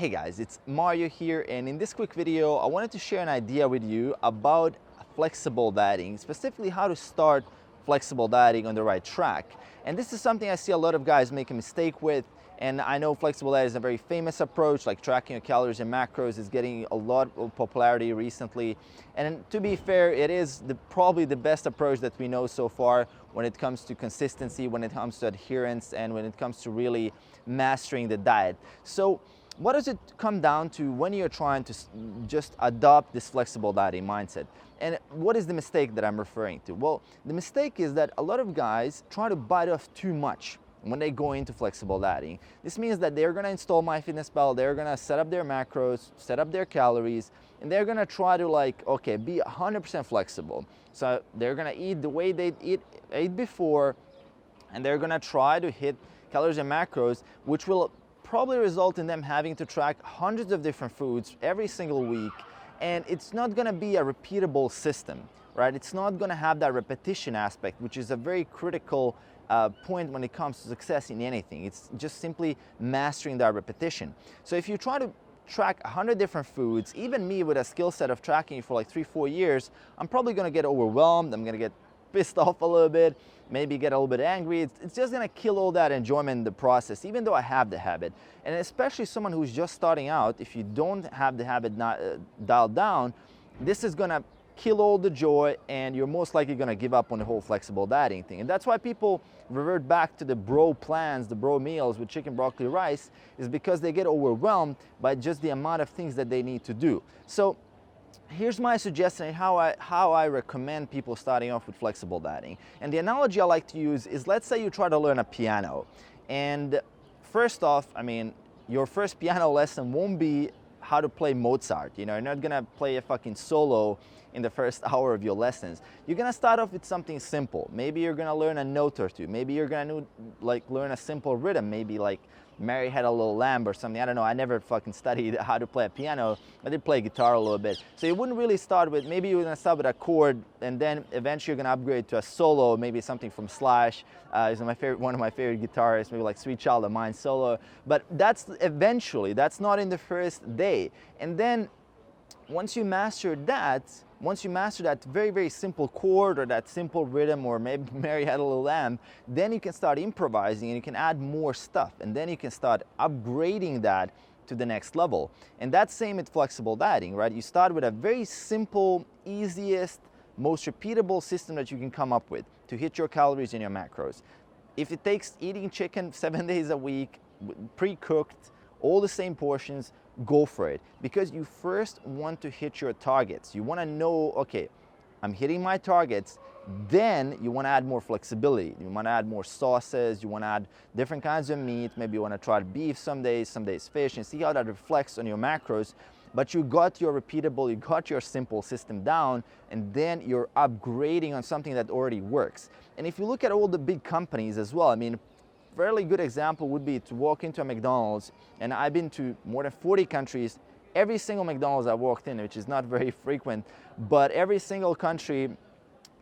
Hey guys, it's Mario here, and in this quick video I wanted to share an idea with you about flexible dieting, specifically how to start flexible dieting on the right track. And this is something I see a lot of guys make a mistake with, and I know flexible diet is a very famous approach, like tracking your calories and macros is getting a lot of popularity recently. And to be fair, it is probably the best approach that we know so far when it comes to consistency, when it comes to adherence, and when it comes to really mastering the diet. So what does it come down to when you're trying to just adopt this flexible dieting mindset? And what is the mistake that I'm referring to? Well, the mistake is that a lot of guys try to bite off too much when they go into flexible dieting. This means that they're gonna install MyFitnessPal, they're gonna set up their macros, set up their calories, and they're gonna try to be 100% flexible. So they're gonna eat the way they ate before, and they're gonna try to hit calories and macros, which will probably result in them having to track hundreds of different foods every single week, and it's not going to be a repeatable system, right? It's not going to have that repetition aspect, which is a very critical point when it comes to success in anything. It's just simply mastering that repetition. So if you try to track 100 different foods, even me with a skill set of tracking for like 3-4 years, I'm probably going to get overwhelmed. I'm going to get pissed off a little bit, maybe get a little bit angry. It's just gonna kill all that enjoyment in the process, even though I have the habit. And especially someone who's just starting out, if you don't have the habit dialed down, this is gonna kill all the joy, and you're most likely gonna give up on the whole flexible dieting thing. And that's why people revert back to the bro plans, the bro meals with chicken, broccoli, rice, is because they get overwhelmed by just the amount of things that they need to do. So here's my suggestion and how I recommend people starting off with flexible dieting. And the analogy I like to use is, let's say you try to learn a piano. And first off, I mean, your first piano lesson won't be how to play Mozart. You know, you're not gonna play a fucking solo in the first hour of your lessons. You're gonna start off with something simple. Maybe you're gonna learn a note or two. Maybe you're gonna learn a simple rhythm, maybe like Mary Had a Little Lamb or something. I don't know, I never fucking studied how to play a piano. I did play guitar a little bit. So you wouldn't really start with, maybe you're gonna start with a chord, and then eventually you're gonna upgrade to a solo, maybe something from Slash. He's one of my favorite guitarists, maybe like Sweet Child of Mine solo. But that's eventually, that's not in the first day. And then once you master that very, very simple chord or that simple rhythm, or maybe Mary Had a Little Lamb, then you can start improvising and you can add more stuff, and then you can start upgrading that to the next level. And that's same with flexible dieting, right? You start with a very simple, easiest, most repeatable system that you can come up with to hit your calories and your macros. If it takes eating chicken 7 days a week, pre-cooked, all the same portions, go for it, because you first want to hit your targets. You want to know, okay, I'm hitting my targets. Then you want to add more flexibility. You want to add more sauces. You want to add different kinds of meat. Maybe you want to try beef some days fish, and see how that reflects on your macros. But you got your repeatable, you got your simple system down, and then you're upgrading on something that already works. And if you look at all the big companies as well, I mean, fairly good example would be to walk into a McDonald's, and I've been to more than 40 countries. Every single McDonald's I walked in, which is not very frequent, but every single country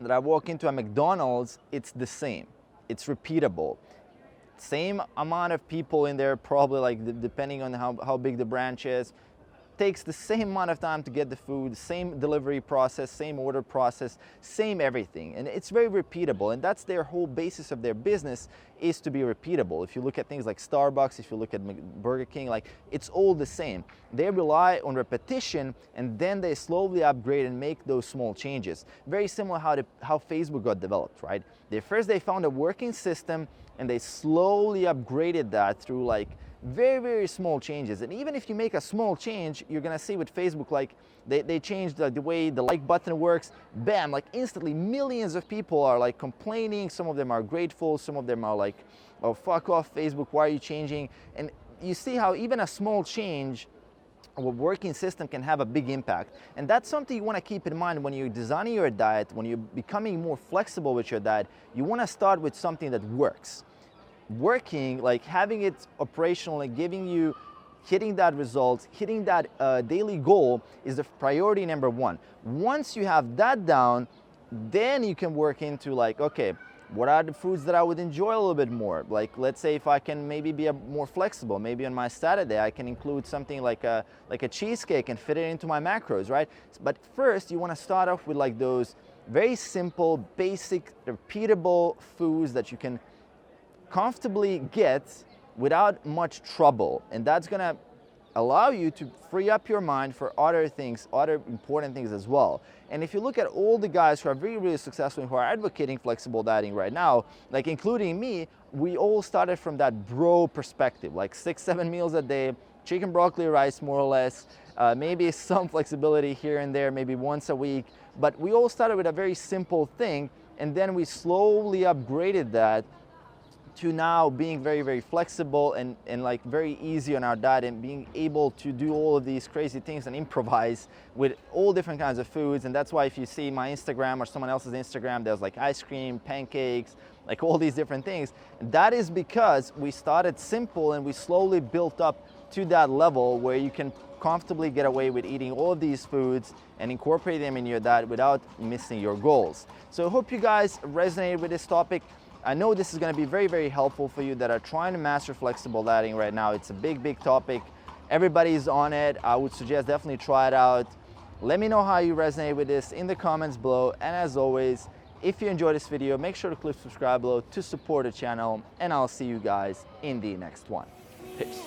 that I walk into a McDonald's, it's the same. It's repeatable. Same amount of people in there, probably, like depending on how big the branch is. Takes the same amount of time to get the food, same delivery process, same order process, same everything. And it's very repeatable, and that's their whole basis of their business, is to be repeatable. If you look at things like Starbucks, if you look at Burger King, like, it's all the same. They rely on repetition, and then they slowly upgrade and make those small changes. Very similar how Facebook got developed, right? First they found a working system, and they slowly upgraded that through like very, very small changes. And even if you make a small change, you're gonna see with Facebook, like they changed the way the like button works. Bam, like instantly millions of people are like complaining. Some of them are grateful, some of them are like, oh, fuck off Facebook, why are you changing? And you see how even a small change of a working system can have a big impact. And that's something you want to keep in mind when you're designing your diet, when you're becoming more flexible with your diet. You want to start with something that works. Working, like having it operational and hitting that result, hitting that daily goal, is the priority number one. Once you have that down, then you can work into like, okay, What are the foods that I would enjoy a little bit more? Like, let's say if I can maybe be more flexible, maybe on my Saturday I can include something like a cheesecake and fit it into my macros, right? But first you want to start off with like those very simple, basic, repeatable foods that you can comfortably get without much trouble, and that's gonna allow you to free up your mind for other things, other important things as well. And if you look at all the guys who are really successful, who are advocating flexible dieting right now, like including me, we all started from that bro perspective, like 6-7 meals a day, chicken, broccoli, rice, more or less, maybe some flexibility here and there, maybe once a week, but we all started with a very simple thing, and then we slowly upgraded that to now being very flexible and like very easy on our diet, and being able to do all of these crazy things and improvise with all different kinds of foods. And that's why if you see my Instagram or someone else's Instagram, there's like ice cream, pancakes, like all these different things. That is because we started simple and we slowly built up to that level where you can comfortably get away with eating all of these foods and incorporate them in your diet without missing your goals. So I hope you guys resonated with this topic. I know this is going to be very helpful for you that are trying to master flexible dieting right now. It's a big topic. Everybody's on it. I would suggest definitely try it out. Let me know how you resonate with this in the comments below. And as always, if you enjoyed this video, make sure to click subscribe below to support the channel. And I'll see you guys in the next one. Peace.